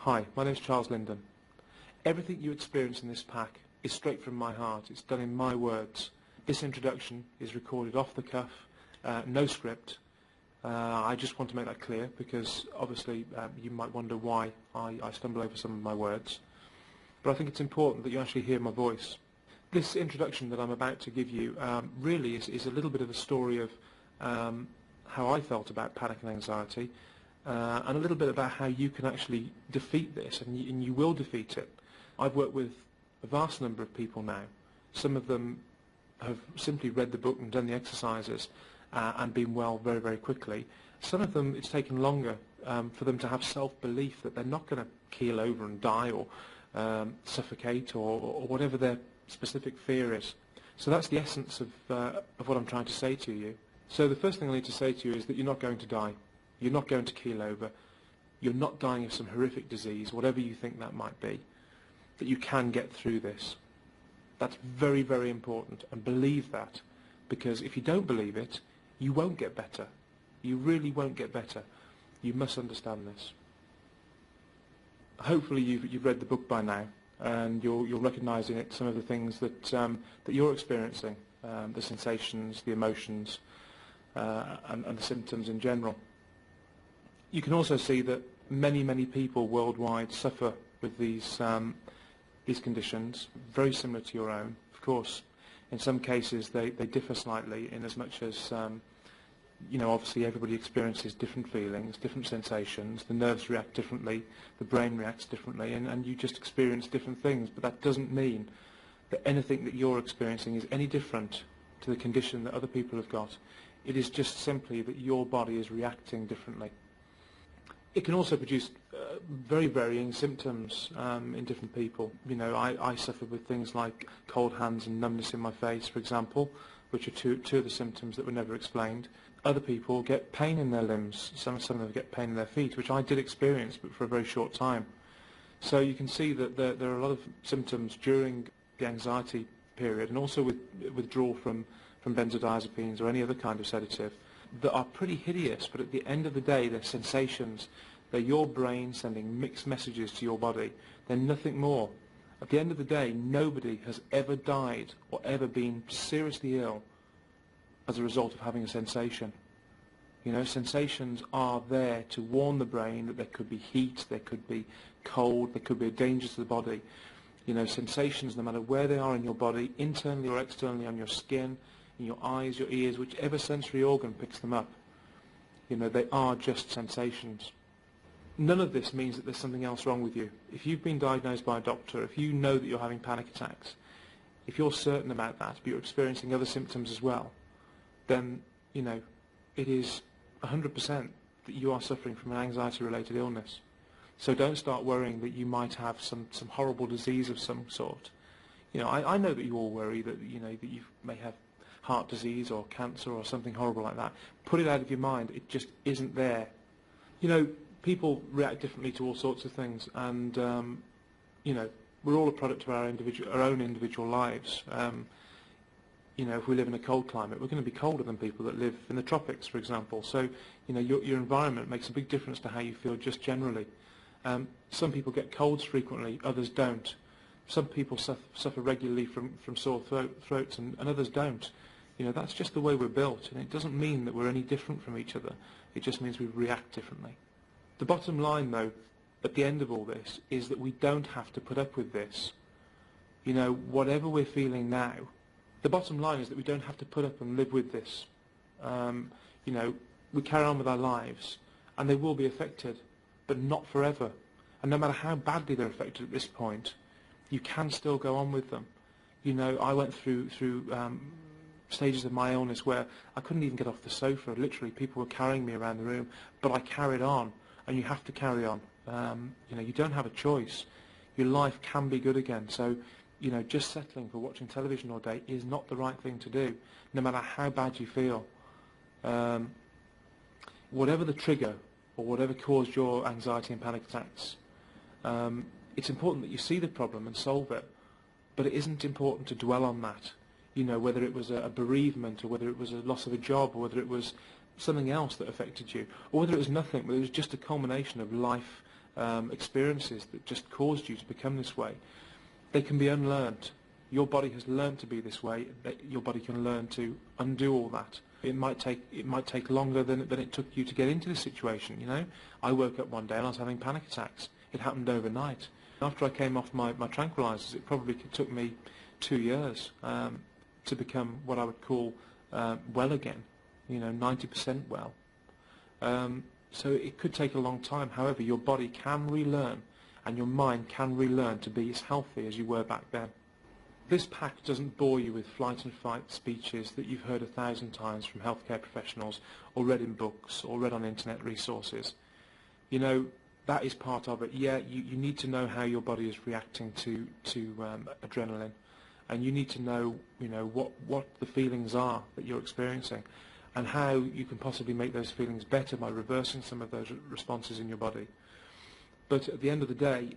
Hi, my name is Charles Linden. Everything you experience in this pack is straight from my heart. It's done in my words. This introduction is recorded off the cuff, no script. I just want to make that clear because obviously you might wonder why I stumble over some of my words. But I think it's important that you actually hear my voice. This introduction that I'm about to give you really is a little bit of a story of how I felt about panic and anxiety, and a little bit about how you can actually defeat this, and you will defeat it. I've worked with a vast number of people now. Some of them have simply read the book and done the exercises and been well very, very quickly. Some of them, it's taken longer for them to have self-belief that they're not going to keel over and die or suffocate or whatever their specific fear is. So that's the essence of what I'm trying to say to you. So the first thing I need to say to you is that you're not going to die. You're not going to keel over. You're not dying of some horrific disease, whatever you think that might be, that you can get through this. That's very, very important, and believe that, because if you don't believe it, you won't get better. You really won't get better. You must understand this. Hopefully you've read the book by now, and you'll recognise in it some of the things that you're experiencing, the sensations, the emotions, and the symptoms in general. You can also see that many, many people worldwide suffer with these conditions, very similar to your own. Of course, in some cases they differ slightly in as much as, obviously everybody experiences different feelings, different sensations, the nerves react differently, the brain reacts differently, and you just experience different things. But that doesn't mean that anything that you're experiencing is any different to the condition that other people have got. It is just simply that your body is reacting differently. It can also produce very varying symptoms in different people. I suffered with things like cold hands and numbness in my face, for example, which are two of the symptoms that were never explained. Other people get pain in their limbs. Some of them get pain in their feet, which I did experience, but for a very short time. So you can see that there are a lot of symptoms during the anxiety period, and also with withdrawal from benzodiazepines or any other kind of sedative, that are pretty hideous, but at the end of the day they're sensations. They're your brain sending mixed messages to your body. They're nothing more. At the end of the day, nobody has ever died or ever been seriously ill as a result of having a sensation. Sensations are there to warn the brain that there could be heat, there could be cold, there could be a danger to the body. Sensations, no matter where they are in your body, internally or externally, on your skin, in your eyes, your ears, whichever sensory organ picks them up, they are just sensations. None of this means that there's something else wrong with you. If you've been diagnosed by a doctor, if you know that you're having panic attacks, if you're certain about that, but you're experiencing other symptoms as well, then, it is 100% that you are suffering from an anxiety-related illness. So don't start worrying that you might have some horrible disease of some sort. I know that you all worry that, that you may have heart disease or cancer or something horrible like that. Put it out of your mind. It just isn't there. People react differently to all sorts of things, and we're all a product of our own individual lives. If we live in a cold climate, we're going to be colder than people that live in the tropics, for example. So your environment makes a big difference to how you feel just generally. Some people get colds frequently, others don't. Some people suffer regularly from sore throats, and others don't. That's just the way we're built, and it doesn't mean that we're any different from each other. It just means we react differently. The bottom line, though, at the end of all this, is that we don't have to put up with this. Whatever we're feeling now, the bottom line is that we don't have to put up and live with this. We carry on with our lives, and they will be affected, but not forever. And no matter how badly they're affected at this point, you can still go on with them. I went through stages of my illness where I couldn't even get off the sofa. Literally, people were carrying me around the room, but I carried on. And you have to carry on. You don't have a choice. Your life can be good again. So, just settling for watching television all day is not the right thing to do, no matter how bad you feel. Whatever the trigger or whatever caused your anxiety and panic attacks, it's important that you see the problem and solve it. But it isn't important to dwell on that. Whether it was a bereavement, or whether it was a loss of a job, or whether it was something else that affected you, or whether it was nothing, whether it was just a culmination of life experiences that just caused you to become this way, they can be unlearned. Your body has learned to be this way. Your body can learn to undo all that. It might take longer than it took you to get into this situation. You know, I woke up one day and I was having panic attacks. It happened overnight. After I came off my tranquilizers, it probably took me 2 years to become what I would call well again. You know, 90% well. So it could take a long time. However, your body can relearn and your mind can relearn to be as healthy as you were back then. This pack doesn't bore you with flight and fight speeches that you've heard 1,000 times from healthcare professionals or read in books or read on internet resources. You know, that is part of it. Yeah, you need to know how your body is reacting to adrenaline, and you need to know, you know, what the feelings are that you're experiencing and how you can possibly make those feelings better by reversing some of those responses in your body. But at the end of the day,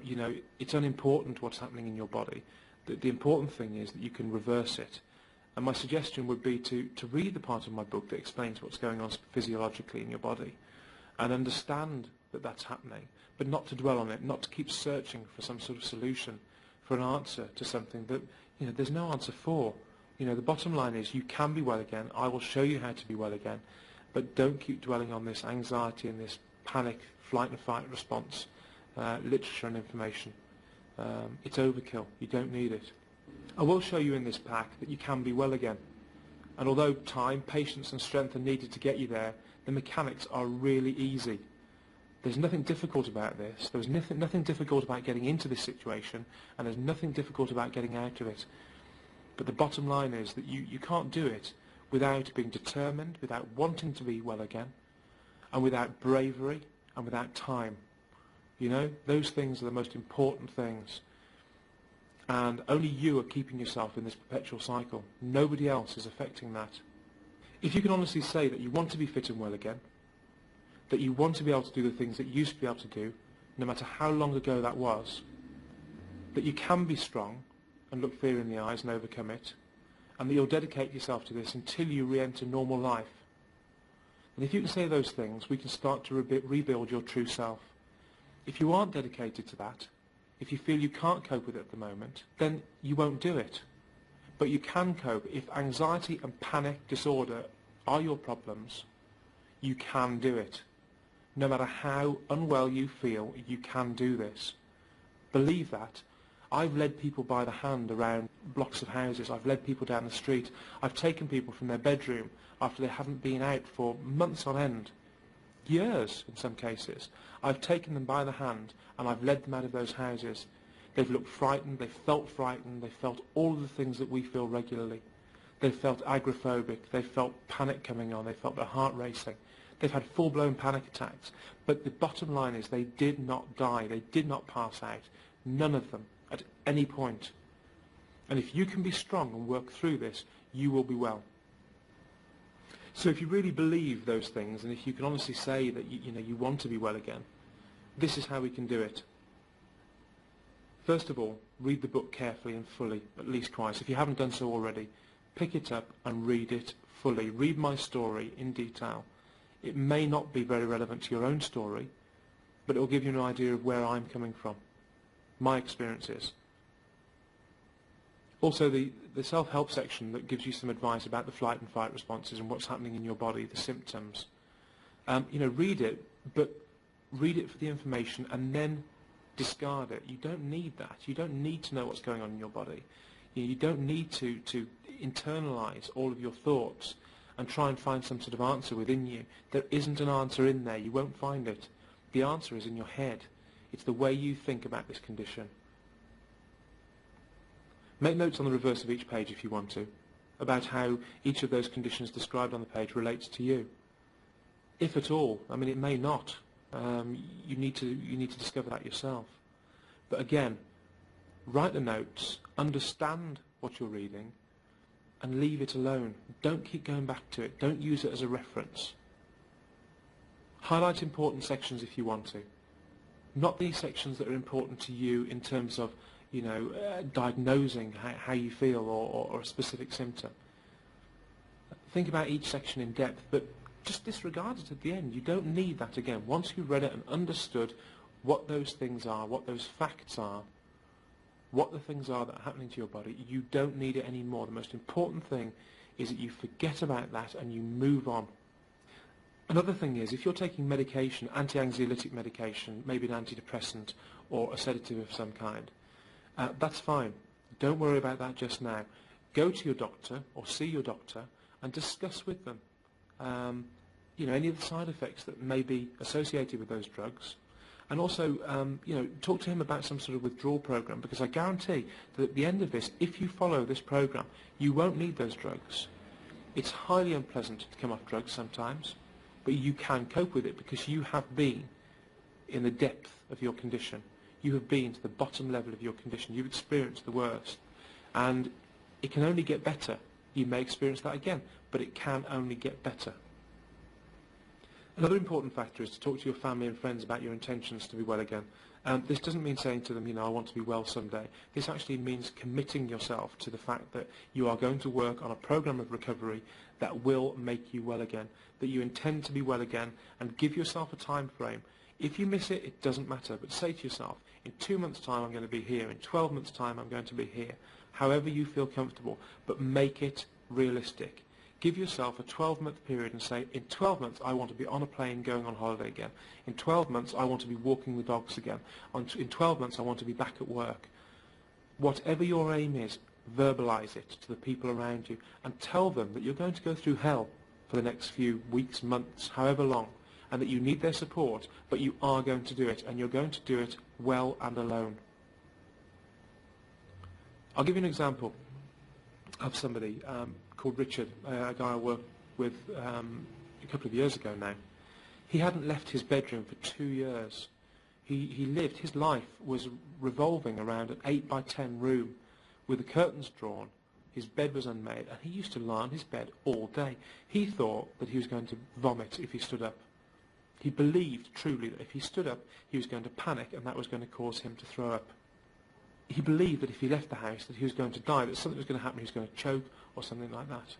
you know, it's unimportant what's happening in your body. The important thing is that you can reverse it. And my suggestion would be to read the part of my book that explains what's going on physiologically in your body and understand that that's happening, but not to dwell on it, not to keep searching for some sort of solution, for an answer to something that, you know, there's no answer for. You know, the bottom line is you can be well again. I will show you how to be well again, but don't keep dwelling on this anxiety and this panic, flight and fight response, literature and information. It's overkill. You don't need it. I will show you in this pack that you can be well again. And although time, patience and strength are needed to get you there, the mechanics are really easy. There's nothing difficult about this. There's nothing difficult about getting into this situation, and there's nothing difficult about getting out of it. But the bottom line is that you can't do it without being determined, without wanting to be well again, and without bravery, and without time. You know, those things are the most important things. And only you are keeping yourself in this perpetual cycle. Nobody else is affecting that. If you can honestly say that you want to be fit and well again, that you want to be able to do the things that you used to be able to do, no matter how long ago that was, that you can be strong and look fear in the eyes and overcome it, and that you'll dedicate yourself to this until you re-enter normal life. And if you can say those things, we can start to rebuild your true self. If you aren't dedicated to that, if you feel you can't cope with it at the moment, then you won't do it. But you can cope. If anxiety and panic disorder are your problems, you can do it. No matter how unwell you feel, you can do this. Believe that. I've led people by the hand around blocks of houses. I've led people down the street. I've taken people from their bedroom after they haven't been out for months on end. Years in some cases. I've taken them by the hand and I've led them out of those houses. They've looked frightened, they've felt frightened, they've felt all of the things that we feel regularly. They've felt agoraphobic, they've felt panic coming on, they felt their heart racing. They've had full-blown panic attacks. But the bottom line is they did not die, they did not pass out. None of them, at any point. And if you can be strong and work through this, you will be well. So if you really believe those things, and if you can honestly say that you want to be well again, this is how we can do it. First of all, read the book carefully and fully, at least twice. If you haven't done so already, pick it up and read it fully. Read my story in detail. It may not be very relevant to your own story, but it will give you an idea of where I'm coming from, my experiences. Also, the self-help section that gives you some advice about the flight and fight responses and what's happening in your body, the symptoms. Read it, but read it for the information and then discard it. You don't need that. You don't need to know what's going on in your body. You don't need to internalize all of your thoughts and try and find some sort of answer within you. There isn't an answer in there. You won't find it. The answer is in your head. It's the way you think about this condition. Make notes on the reverse of each page if you want to, about how each of those conditions described on the page relates to you. If at all. I mean, it may not. You need to discover that yourself. But again, write the notes, understand what you're reading, and leave it alone. Don't keep going back to it. Don't use it as a reference. Highlight important sections if you want to. Not the sections that are important to you in terms of diagnosing how you feel or a specific symptom. Think about each section in depth, but just disregard it at the end. You don't need that again. Once you've read it and understood what those things are, what those facts are, what the things are that are happening to your body. You don't need it anymore. The most important thing is that you forget about that and you move on. Another thing is, if you're taking medication, anti-anxiolytic medication, maybe an antidepressant or a sedative of some kind, that's fine. Don't worry about that just now. Go to your doctor or see your doctor and discuss with them any of the side effects that may be associated with those drugs. And also, talk to him about some sort of withdrawal program, because I guarantee that at the end of this, if you follow this program, you won't need those drugs. It's highly unpleasant to come off drugs sometimes, but you can cope with it because you have been in the depth of your condition. You have been to the bottom level of your condition. You've experienced the worst. And it can only get better. You may experience that again, but it can only get better. Another important factor is to talk to your family and friends about your intentions to be well again. This doesn't mean saying to them, I want to be well someday. This actually means committing yourself to the fact that you are going to work on a program of recovery that will make you well again, that you intend to be well again, and give yourself a time frame. If you miss it, it doesn't matter, but say to yourself, in 2 months' time I'm going to be here, in 12 months' time I'm going to be here, however you feel comfortable, but make it realistic. Give yourself a 12-month period and say, in 12 months I want to be on a plane going on holiday again. In 12 months I want to be walking the dogs again. In 12 months I want to be back at work. Whatever your aim is, verbalise it to the people around you and tell them that you're going to go through hell for the next few weeks, months, however long, and that you need their support, but you are going to do it, and you're going to do it well and alone. I'll give you an example of somebody called Richard, a guy I worked with a couple of years ago now. He hadn't left his bedroom for 2 years. His life was revolving around an 8 by 10 room with the curtains drawn. His bed was unmade, and he used to lie on his bed all day. He thought that he was going to vomit if he stood up. He believed truly that if he stood up, he was going to panic, and that was going to cause him to throw up. He believed that if he left the house that he was going to die, that something was going to happen, he was going to choke or something like that.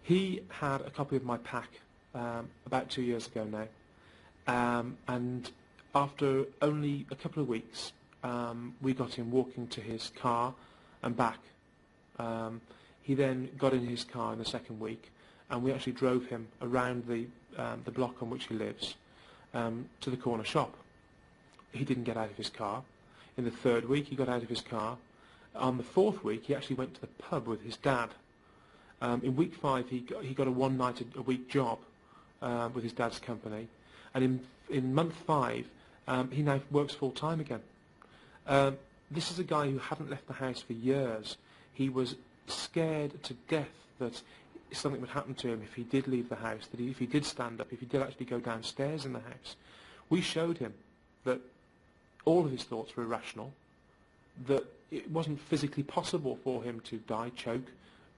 He had a copy of my pack about 2 years ago now, and after only a couple of weeks we got him walking to his car and back. He then got in his car in the second week, and we actually drove him around the block on which he lives to the corner shop. He didn't get out of his car. In the third week, he got out of his car. On the fourth week, he actually went to the pub with his dad. In week 5, he got a one-night-a-week job with his dad's company. And in month 5, he now works full-time again. This is a guy who hadn't left the house for years. He was scared to death that something would happen to him if he did leave the house, that if he did stand up, if he did actually go downstairs in the house. We showed him that all of his thoughts were irrational, that it wasn't physically possible for him to die, choke,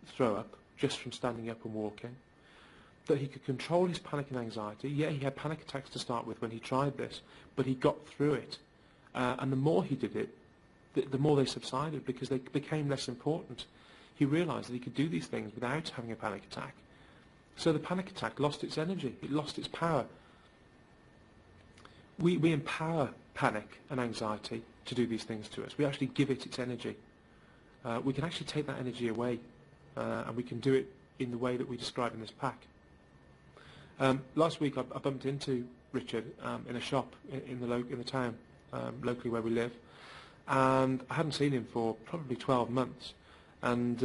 throw up, just from standing up and walking, that he could control his panic and anxiety. Yeah, he had panic attacks to start with when he tried this, but he got through it. And the more he did it, the more they subsided, because they became less important. He realised that he could do these things without having a panic attack. So the panic attack lost its energy, it lost its power. We empower panic and anxiety to do these things to us. We actually give it its energy. We can actually take that energy away, and we can do it in the way that we describe in this pack. Last week I bumped into Richard in a shop in the town locally where we live, and I hadn't seen him for probably 12 months, and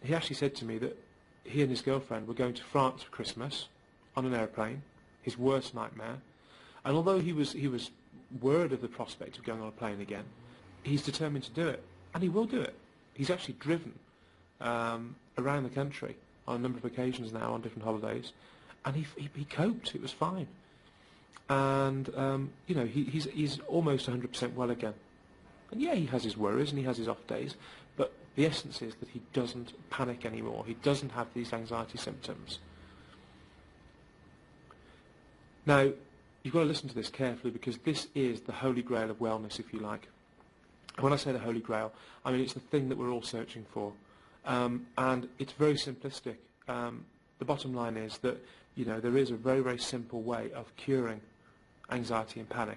he actually said to me that he and his girlfriend were going to France for Christmas on an airplane, his worst nightmare. And although he was worried of the prospect of going on a plane again, he's determined to do it, and he will do it. He's actually driven around the country on a number of occasions now on different holidays, and he coped. It was fine, and he's almost 100% well again. And yeah, he has his worries and he has his off days, but the essence is that he doesn't panic anymore. He doesn't have these anxiety symptoms. Now, you've got to listen to this carefully, because this is the holy grail of wellness, if you like. And when I say the holy grail, I mean it's the thing that we're all searching for. And it's very simplistic. The bottom line is that there is a very, very simple way of curing anxiety and panic.